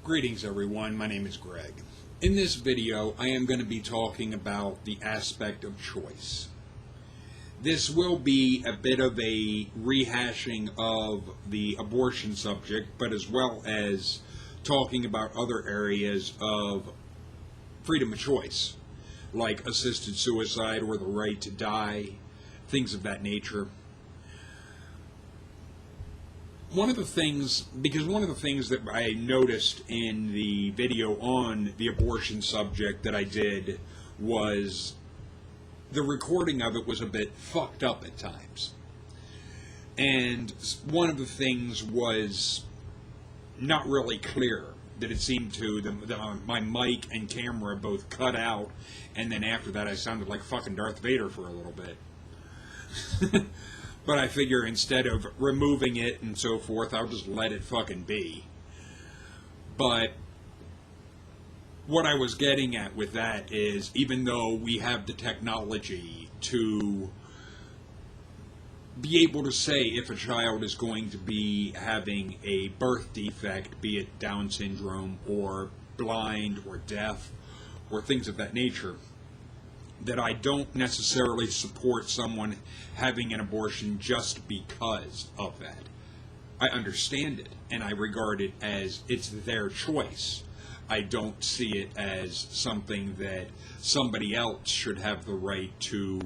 Greetings everyone, my name is Greg. In this video, I am going to be talking about the aspect of choice. This will be a bit of a rehashing of the abortion subject, but as well as talking about other areas of freedom of choice, like assisted suicide or the right to die, things of that nature. One of the things that I noticed in the video on the abortion subject that I did was the recording of it was a bit fucked up at times. And one of the things was not really clear, that it seemed to, my mic and camera both cut out, and then after that I sounded like fucking Darth Vader for a little bit. But I figure instead of removing it and so forth, I'll just let it fucking be. But what I was getting at with that is, even though we have the technology to be able to say if a child is going to be having a birth defect, be it Down syndrome or blind or deaf or things of that nature, that I don't necessarily support someone having an abortion just because of that. I understand it, and I regard it as it's their choice. I don't see it as something that somebody else should have the right to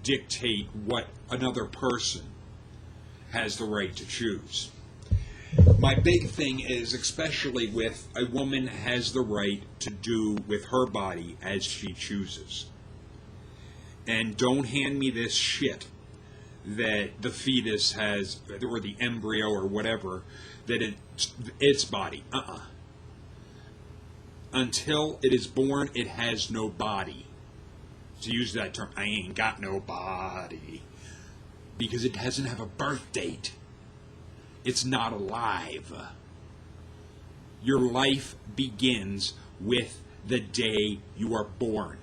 dictate what another person has the right to choose. My big thing is, especially with a woman has the right to do with her body as she chooses. And don't hand me this shit that the fetus has, or the embryo or whatever, that it's its body. Until it is born, it has no body. To use that term, I ain't got no body. Because it doesn't have a birth date. It's not alive. Your life begins with the day you are born.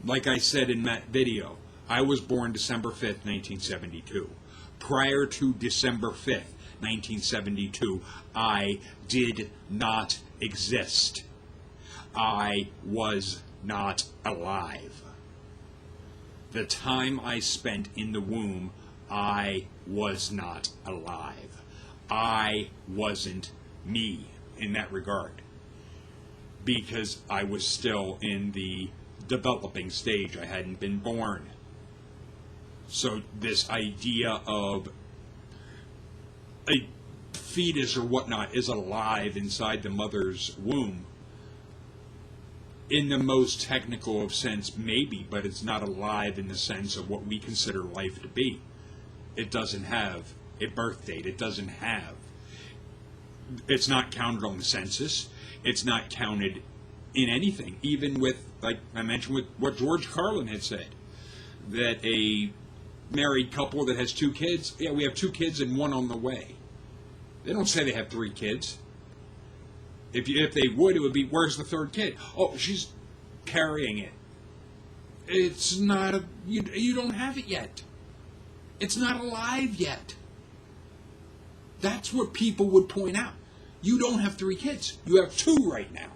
Like I said in that video, I was born December 5th, 1972. Prior to December 5th, 1972, I did not exist. I was not alive. The time I spent in the womb, I was not alive. I wasn't me in that regard, because I was still in the developing stage. I hadn't been born. So this idea of a fetus or whatnot is alive inside the mother's womb, in the most technical of sense, maybe, but it's not alive in the sense of what we consider life to be. It doesn't have a birth date. It's not counted on the census. It's not counted in anything, even with, like I mentioned, with what George Carlin had said, that a married couple that has 2 kids, yeah, we have 2 kids and 1 on the way. They don't say they have 3 kids. If they would, it would be, where's the 3rd kid? Oh, she's carrying it. It's not you don't have it yet. It's not alive yet. That's what people would point out. You don't have 3 kids. You have 2 right now.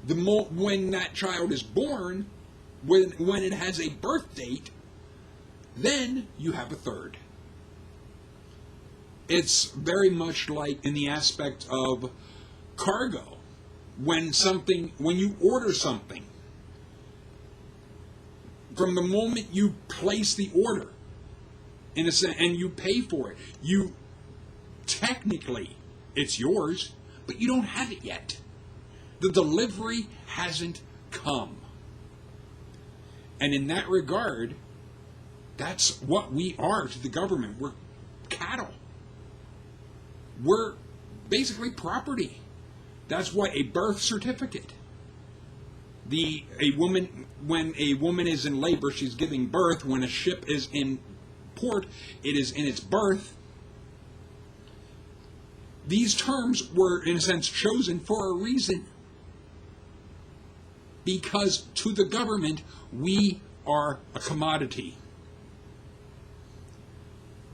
When that child is born, when it has a birth date, then you have a 3rd. It's very much like in the aspect of cargo. When you order something, from the moment you place the order, in a sense, and you pay for it, technically it's yours, but you don't have it yet. The delivery hasn't come. And in that regard, that's what we are to the government. We're cattle. We're basically property. That's why a birth certificate. When a woman is in labor, she's giving birth. When a ship is in port, it is in its berth. These terms were, in a sense, chosen for a reason. Because to the government, we are a commodity.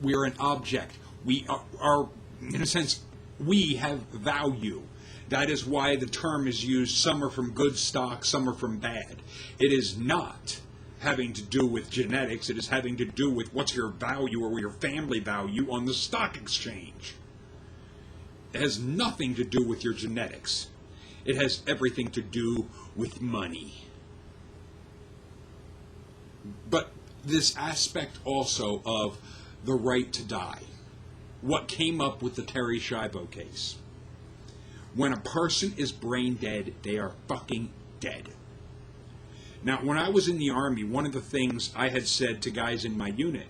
We are an object. We are in a sense, We have value. That is why the term is used. Some are from good stock, some are from bad. It is not having to do with genetics. It is having to do with what's your value or your family value on the stock exchange. It has nothing to do with your genetics. It has everything to do with money. But this aspect also of the right to die. What came up with the Terry Schiavo case? When a person is brain dead, they are fucking dead. Now, when I was in the Army, one of the things I had said to guys in my unit,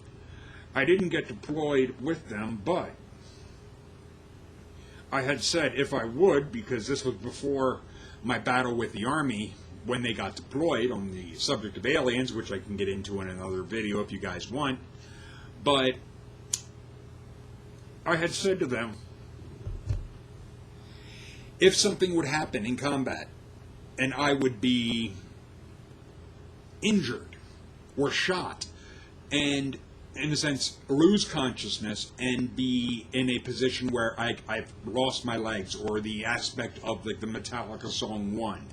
I didn't get deployed with them, but I had said if I would, because this was before my battle with the Army, when they got deployed on the subject of aliens, which I can get into in another video if you guys want, but I had said to them, if something would happen in combat and I would be injured or shot and, in a sense, lose consciousness and be in a position where I've lost my legs, or the aspect of the Metallica song One,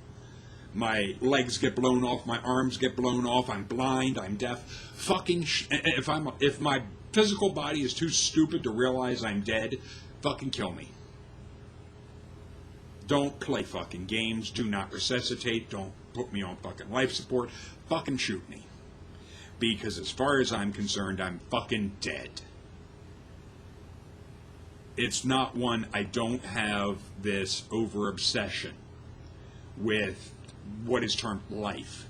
my legs get blown off, my arms get blown off, I'm blind, I'm deaf, if my physical body is too stupid to realize I'm dead, fucking kill me. Don't play fucking games. Do not resuscitate. Don't put me on fucking life support. Fucking shoot me. Because as far as I'm concerned, I'm fucking dead. It's not one, I don't have this over-obsession with what is termed life.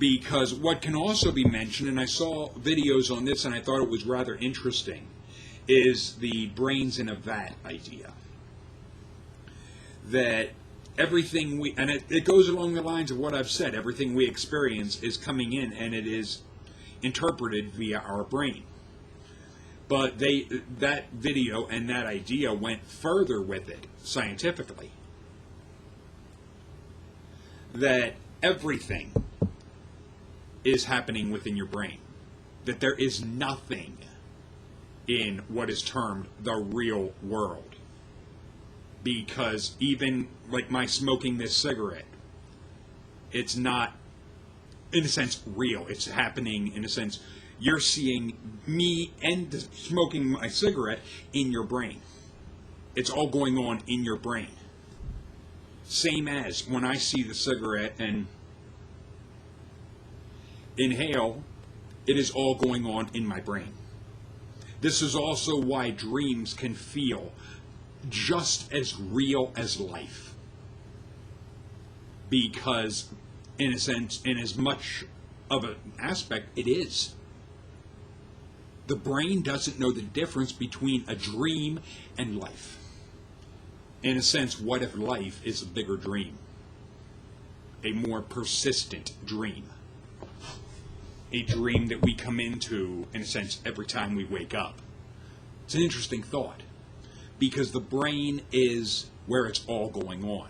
Because what can also be mentioned, and I saw videos on this and I thought it was rather interesting, is the brains in a vat idea. That everything and it goes along the lines of what I've said, everything we experience is coming in and it is interpreted via our brain. But that video and that idea went further with it scientifically. That everything is happening within your brain. That there is nothing in what is termed the real world. Because even like my smoking this cigarette, it's not, in a sense, real. It's happening, in a sense, you're seeing me and smoking my cigarette in your brain. It's all going on in your brain. Same as when I see the cigarette and inhale, it is all going on in my brain. This is also why dreams can feel just as real as life. Because, in a sense, in as much of an aspect, it is. The brain doesn't know the difference between a dream and life. In a sense, what if life is a bigger dream? A more persistent dream. A dream that we come into, in a sense, every time we wake up. It's an interesting thought. Because the brain is where it's all going on.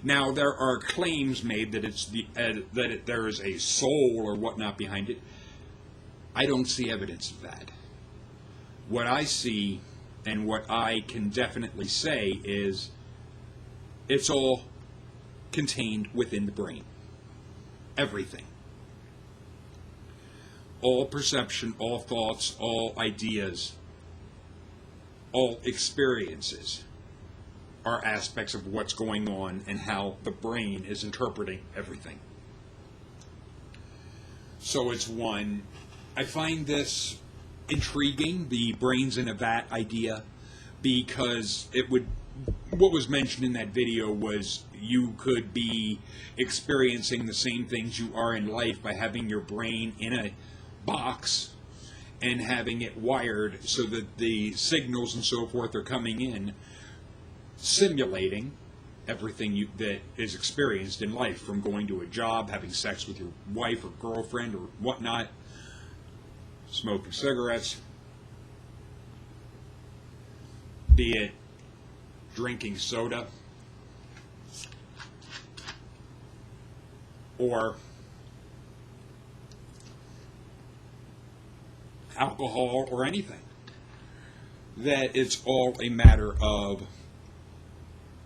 Now, there are claims made that there is a soul or whatnot behind it. I don't see evidence of that. What I see and what I can definitely say is it's all contained within the brain. Everything. All perception, all thoughts, all ideas, all experiences are aspects of what's going on and how the brain is interpreting everything. So it's one, I find this intriguing, the brains in a vat idea, because what was mentioned in that video was you could be experiencing the same things you are in life by having your brain in a box and having it wired so that the signals and so forth are coming in, simulating everything that is experienced in life, from going to a job, having sex with your wife or girlfriend or whatnot, smoking cigarettes, be it drinking soda, or alcohol or anything. that it's all a matter of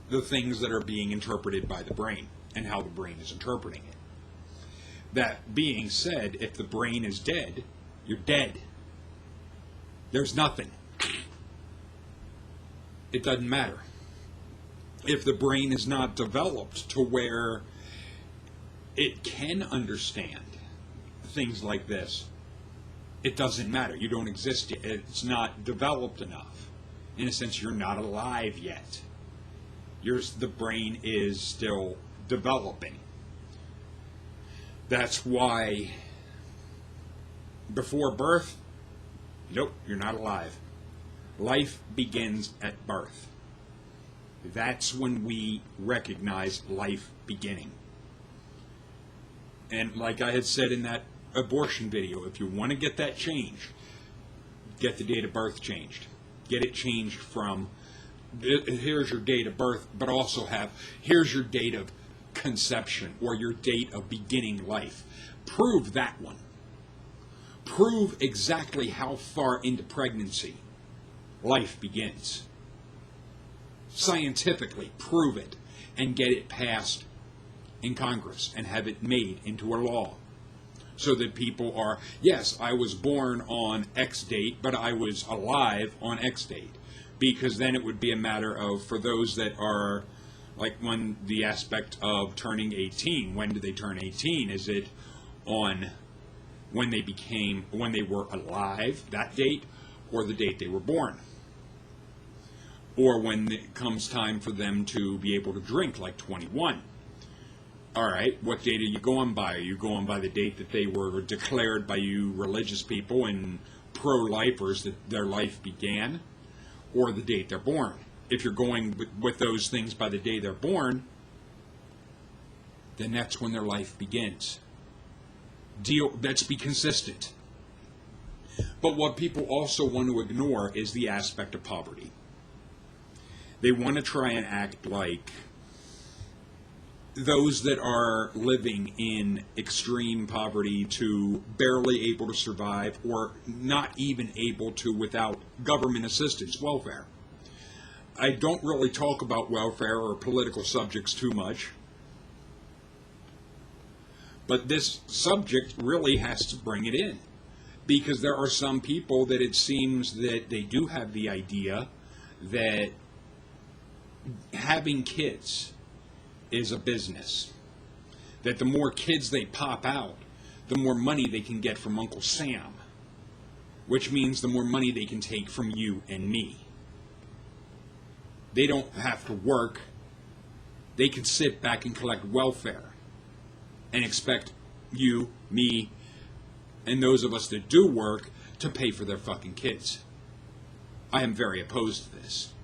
the things that are being interpreted by the brain and how the brain is interpreting it. That being said, if the brain is dead, you're dead. There's nothing. It doesn't matter. If the brain is not developed to where it can understand things like this, it doesn't matter. You don't exist yet. It's not developed enough. In a sense, you're not alive yet. The brain is still developing. That's why before birth, nope, you're not alive. Life begins at birth. That's when we recognize life beginning. And like I had said in that abortion video, if you want to get that changed, get the date of birth changed. Get it changed from, here's your date of birth, but also here's your date of conception or your date of beginning life. Prove that one. Prove exactly how far into pregnancy life begins. Scientifically prove it and get it passed in Congress and have it made into a law so that people are, yes, I was born on X date, but I was alive on X date. Because then it would be a matter of, for those that are, like when the aspect of turning 18, when did they turn 18? Is it on when they were alive, that date, or the date they were born? Or when it comes time for them to be able to drink, like 21. All right, what date are you going by? Are you going by the date that they were declared by you religious people and pro-lifers that their life began? Or the date they're born? If you're going with those things by the day they're born, then that's when their life begins. Let's be consistent. But what people also want to ignore is the aspect of poverty. They want to try and act like those that are living in extreme poverty to barely able to survive or not even able to without government assistance, welfare. I don't really talk about welfare or political subjects too much, but this subject really has to bring it in because there are some people that it seems that they do have the idea that having kids is a business. That the more kids they pop out, the more money they can get from Uncle Sam. Which means the more money they can take from you and me. They don't have to work. They can sit back and collect welfare. And expect you, me, and those of us that do work to pay for their fucking kids. I am very opposed to this.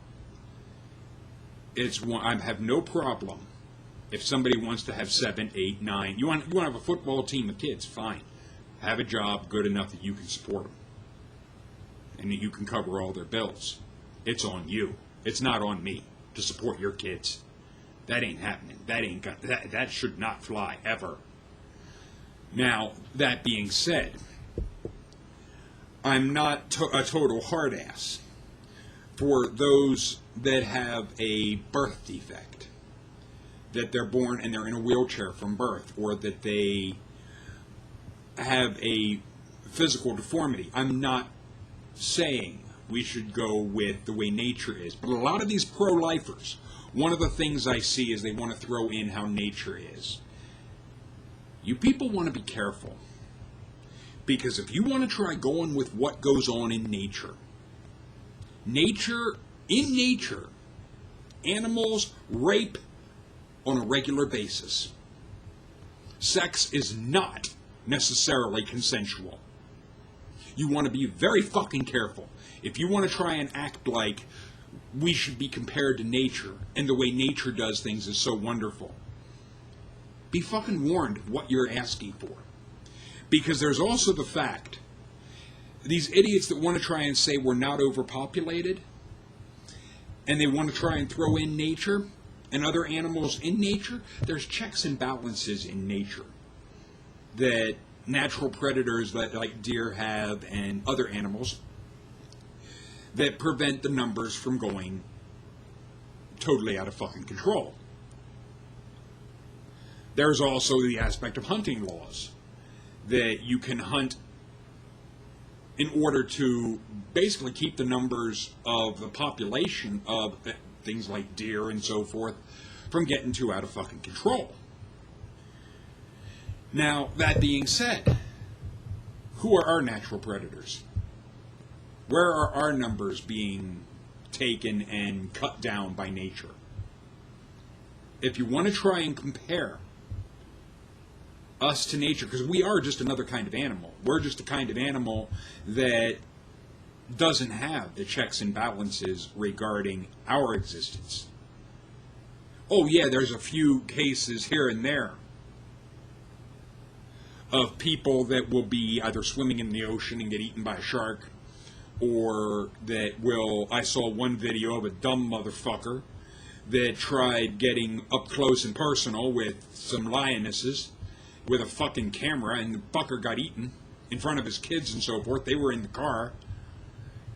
I have no problem if somebody wants to have 7, 8, 9. You want to have a football team of kids, fine. Have a job good enough that you can support them. And that you can cover all their bills. It's on you. It's not on me to support your kids. That ain't happening. That should not fly, ever. Now, that being said, I'm not a total hard ass for those that have a birth defect, that they're born and they're in a wheelchair from birth, or that they have a physical deformity. I'm not saying we should go with the way nature is, but a lot of these pro-lifers, one of the things I see is they want to throw in how nature is. You people want to be careful, because if you want to try going with what goes on in nature, in nature, animals rape on a regular basis. Sex is not necessarily consensual. You want to be very fucking careful. If you want to try and act like we should be compared to nature and the way nature does things is so wonderful, be fucking warned of what you're asking for. Because there's also the fact, these idiots that want to try and say we're not overpopulated, and they want to try and throw in nature and other animals in nature, there's checks and balances in nature that natural predators like deer have and other animals that prevent the numbers from going totally out of fucking control. There's also the aspect of hunting laws, that you can hunt in order to basically keep the numbers of the population of things like deer and so forth from getting too out of fucking control. Now, that being said, who are our natural predators? Where are our numbers being taken and cut down by nature? If you want to try and compare us to nature, because we are just another kind of animal. We're just a kind of animal that doesn't have the checks and balances regarding our existence. Oh yeah, there's a few cases here and there of people that will be either swimming in the ocean and get eaten by a shark, or that will... I saw one video of a dumb motherfucker that tried getting up close and personal with some lionesses with a fucking camera, and the fucker got eaten in front of his kids and so forth. They were in the car.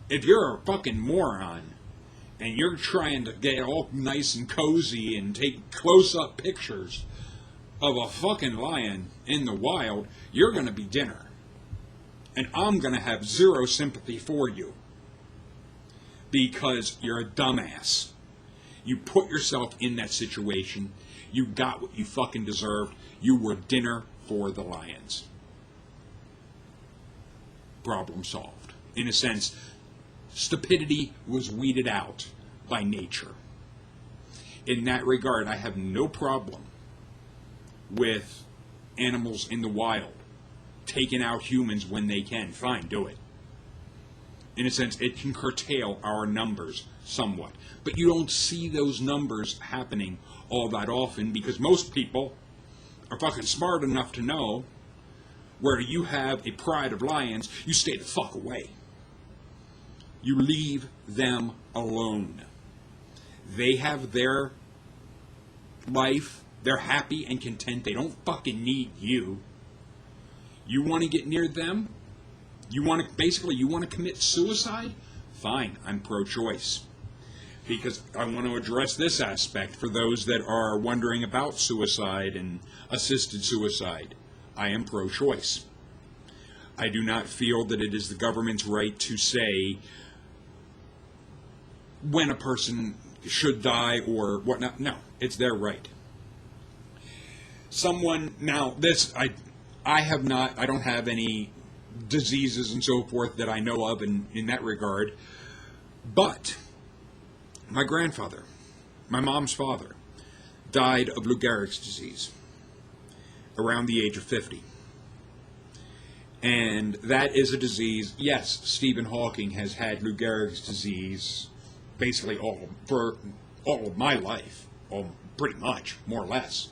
If you're a fucking moron and you're trying to get all nice and cozy and take close-up pictures of a fucking lion in the wild, you're going to be dinner. And I'm going to have zero sympathy for you, because you're a dumbass. You put yourself in that situation. You got what you fucking deserved. You were dinner for the lions. Problem solved. In a sense, stupidity was weeded out by nature. In that regard, I have no problem with animals in the wild taking out humans when they can. Fine, do it. In a sense, it can curtail our numbers somewhat. But you don't see those numbers happening all that often, because most people are fucking smart enough to know where you have a pride of lions, you stay the fuck away. You leave them alone. They have their life. They're happy and content. They don't fucking need you. You want to get near them? You want to commit suicide? Fine, I'm pro-choice. Because I want to address this aspect for those that are wondering about suicide and assisted suicide. I am pro-choice. I do not feel that it is the government's right to say when a person should die or whatnot. No, it's their right. I don't have any diseases and so forth that I know of in that regard, but my grandfather, my mom's father, died of Lou Gehrig's disease around the age of 50. And that is a disease, yes, Stephen Hawking has had Lou Gehrig's disease basically all of my life, pretty much, more or less.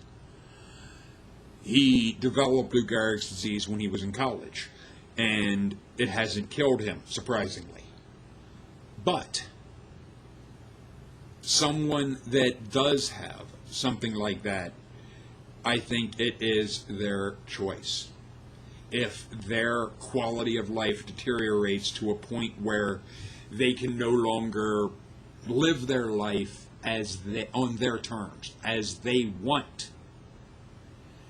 He developed Lou Gehrig's disease when he was in college, and it hasn't killed him, surprisingly. But someone that does have something like that, I think it is their choice. If their quality of life deteriorates to a point where they can no longer live their life on their terms, as they want,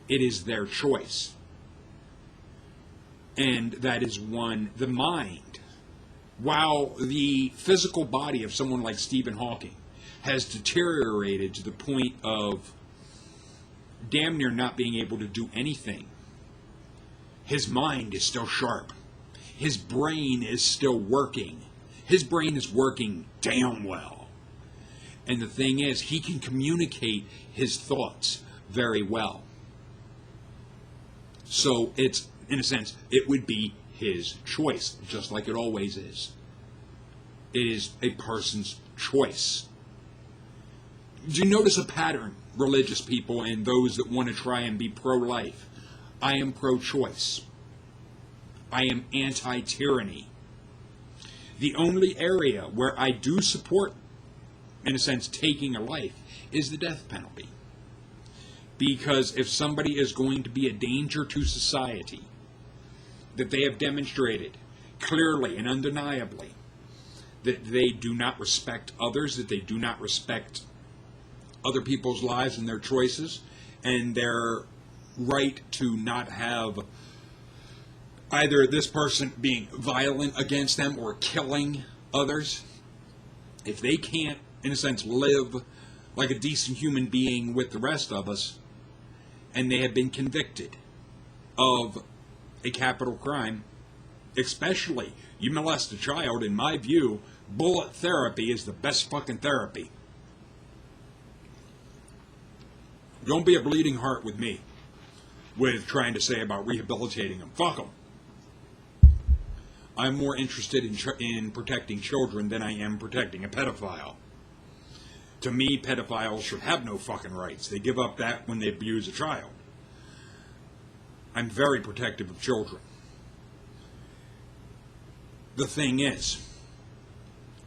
it is their choice. And that is the mind. While the physical body of someone like Stephen Hawking has deteriorated to the point of damn near not being able to do anything, his mind is still sharp. His brain is still working. His brain is working damn well. And the thing is, he can communicate his thoughts very well. So it's, in a sense, it would be his choice, just like it always is. It is a person's choice. Do you notice a pattern, religious people and those that want to try and be pro-life? I am pro-choice. I am anti-tyranny. The only area where I do support, in a sense, taking a life is the death penalty. Because if somebody is going to be a danger to society, that they have demonstrated clearly and undeniably that they do not respect others, that they do not respect other people's lives and their choices, and their right to not have either this person being violent against them or killing others. If they can't, in a sense, live like a decent human being with the rest of us, and they have been convicted of a capital crime, especially you molest a child, in my view, bullet therapy is the best fucking therapy. Don't be a bleeding heart with me with trying to say about rehabilitating them. Fuck them. I'm more interested in protecting children than I am protecting a pedophile. To me, pedophiles should have no fucking rights. They give up that when they abuse a child. I'm very protective of children. The thing is,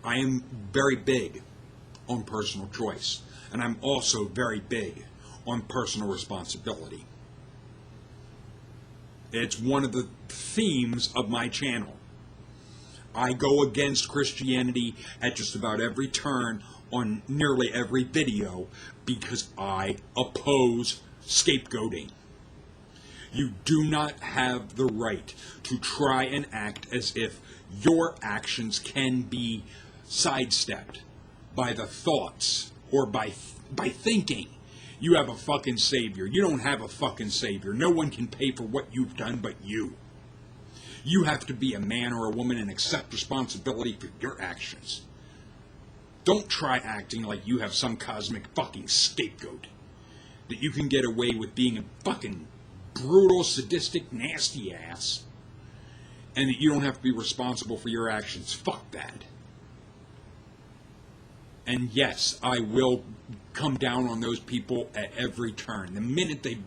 I am very big on personal choice, and I'm also very big on personal responsibility. It's one of the themes of my channel. I go against Christianity at just about every turn on nearly every video because I oppose scapegoating. You do not have the right to try and act as if your actions can be sidestepped by the thoughts or by thinking you have a fucking savior. You don't have a fucking savior. No one can pay for what you've done but you. You have to be a man or a woman and accept responsibility for your actions. Don't try acting like you have some cosmic fucking scapegoat. That you can get away with being a fucking brutal, sadistic, nasty ass. And that you don't have to be responsible for your actions. Fuck that. And yes, I will come down on those people at every turn. The minute they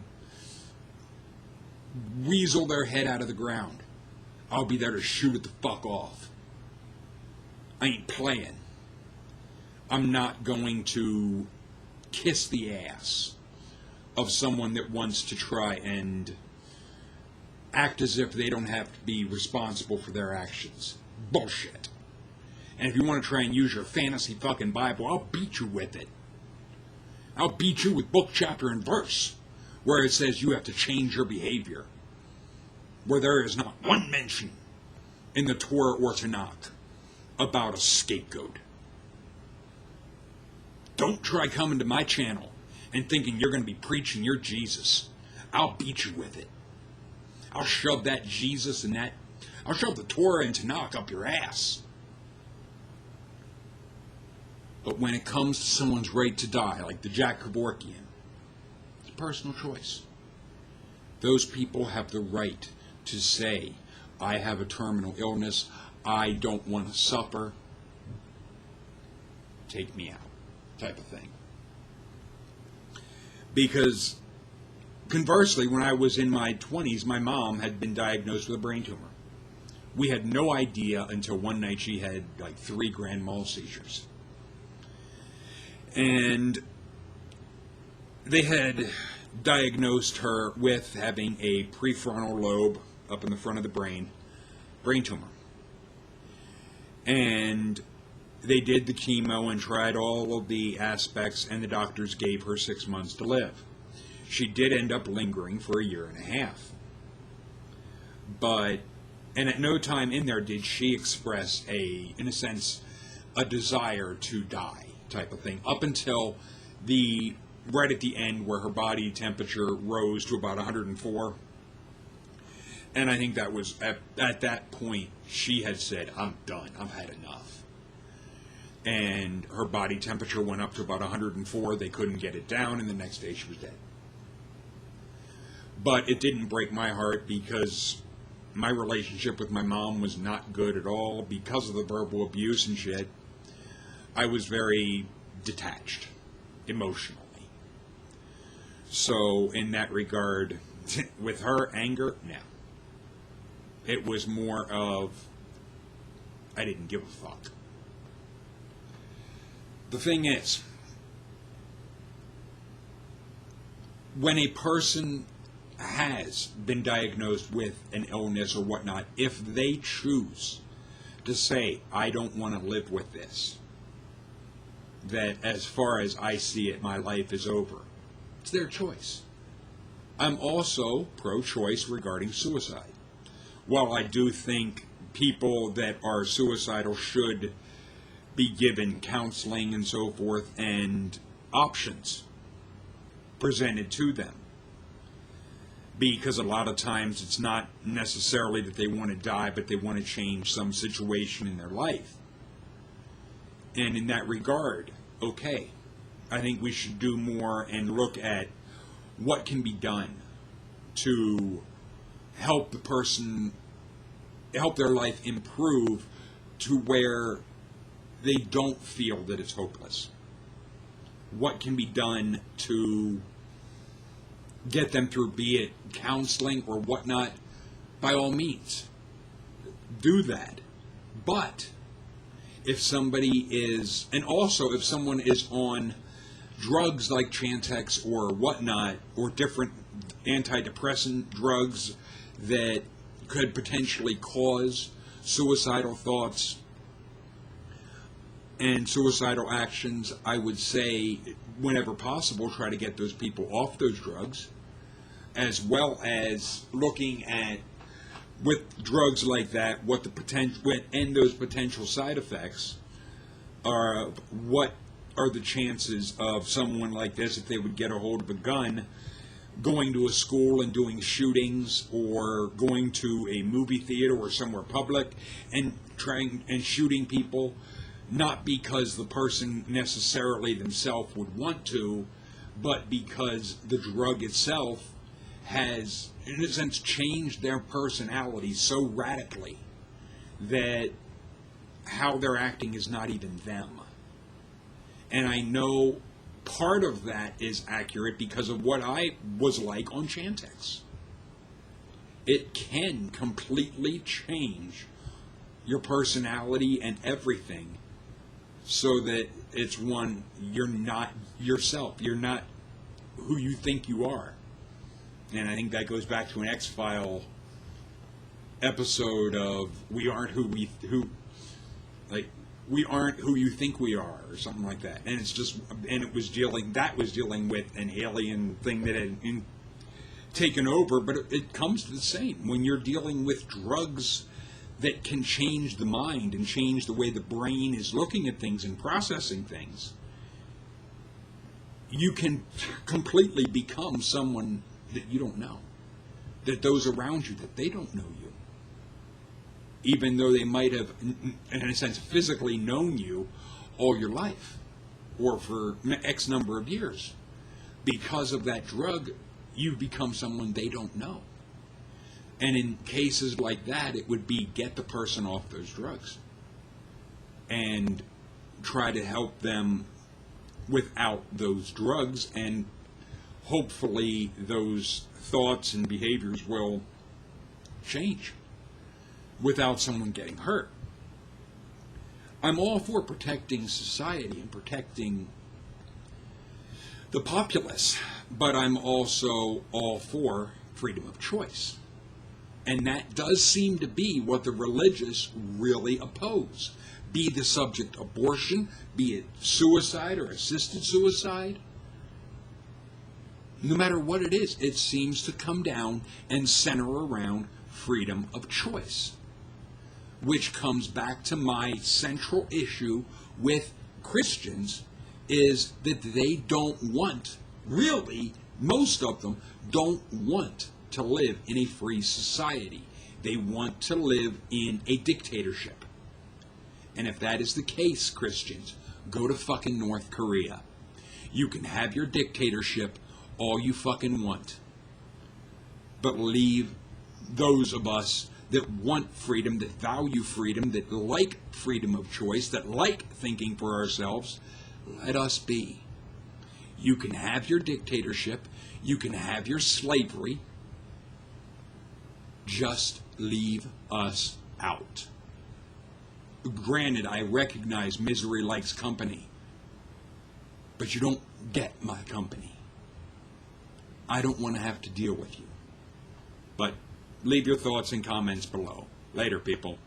weasel their head out of the ground, I'll be there to shoot it the fuck off. I ain't playing. I'm not going to kiss the ass of someone that wants to try and act as if they don't have to be responsible for their actions. Bullshit. And if you want to try and use your fantasy fucking Bible, I'll beat you with it. I'll beat you with book, chapter, and verse, where it says you have to change your behavior. Where there is not one mention in the Torah or Tanakh about a scapegoat. Don't try coming to my channel and thinking you're going to be preaching your Jesus. I'll beat you with it. I'll shove that Jesus and I'll shove the Torah and Tanakh up your ass. But when it comes to someone's right to die, like the Jack Kevorkian, it's a personal choice. Those people have the right to say, I have a terminal illness, I don't want to suffer, take me out, type of thing. Because, conversely, when I was in my 20s, my mom had been diagnosed with a brain tumor. We had no idea until one night she had like 3 grand mal seizures. And they had diagnosed her with having a prefrontal lobe up in the front of the brain tumor. And they did the chemo and tried all of the aspects, and the doctors gave her 6 months to live. She did end up lingering for 1.5 years. And at no time in there did she express in a sense, a desire to die type of thing, up until right at the end where her body temperature rose to about 104. And I think that was, at that point, she had said, I'm done, I've had enough. And her body temperature went up to about 104, they couldn't get it down, and the next day she was dead. But it didn't break my heart because my relationship with my mom was not good at all because of the verbal abuse and shit. I was very detached emotionally. So in that regard, with her anger, no. It was more of, I didn't give a fuck. The thing is, when a person has been diagnosed with an illness or whatnot, if they choose to say, I don't want to live with this. That as far as I see it, my life is over. It's their choice. I'm also pro-choice regarding suicide. While I do think people that are suicidal should be given counseling and so forth and options presented to them, because a lot of times it's not necessarily that they want to die, but they want to change some situation in their life. And in that regard, okay, I think we should do more and look at what can be done to help the person, help their life improve to where they don't feel that it's hopeless. What can be done to get them through, be it counseling or whatnot, by all means, do that. But if somebody is, and also if someone is on drugs like Chantix or whatnot, or different antidepressant drugs that could potentially cause suicidal thoughts and suicidal actions, I would say, whenever possible, try to get those people off those drugs, as well as looking at, with drugs like that, what the potential and those potential side effects are. What are the chances of someone like this, if they would get a hold of a gun, going to a school and doing shootings, or going to a movie theater or somewhere public and trying and shooting people, not because the person necessarily themselves would want to, but because the drug itself has, in a sense, changed their personality so radically that how they're acting is not even them. And I know part of that is accurate because of what I was like on Chantix. It can completely change your personality and everything, so that it's one, you're not yourself. You're not who you think you are. And I think that goes back to an X-File episode of we aren't who you think we are, or something like that. And it's just, and it was dealing with an alien thing that had taken over, but it comes to the same. When you're dealing with drugs that can change the mind and change the way the brain is looking at things and processing things, you can completely become someone that you don't know, that those around you, that they don't know you, even though they might have, in a sense, physically known you all your life or for X number of years. Because of that drug, you become someone they don't know. And in cases like that, it would be get the person off those drugs and try to help them without those drugs, and hopefully those thoughts and behaviors will change without someone getting hurt. I'm all for protecting society and protecting the populace, but I'm also all for freedom of choice. And that does seem to be what the religious really oppose. Be the subject abortion, be it suicide or assisted suicide. No matter what it is, it seems to come down and center around freedom of choice, which comes back to my central issue with Christians, is that they don't want, really, most of them don't want to live in a free society. They want to live in a dictatorship. And if that is the case, Christians, go to fucking North Korea. You can have your dictatorship all you fucking want, but leave those of us that want freedom, that value freedom, that like freedom of choice, that like thinking for ourselves, let us be. You can have your dictatorship, you can have your slavery, just leave us out. Granted, I recognize misery likes company, but you don't get my company. I don't want to have to deal with you. But leave your thoughts and comments below. Later, people.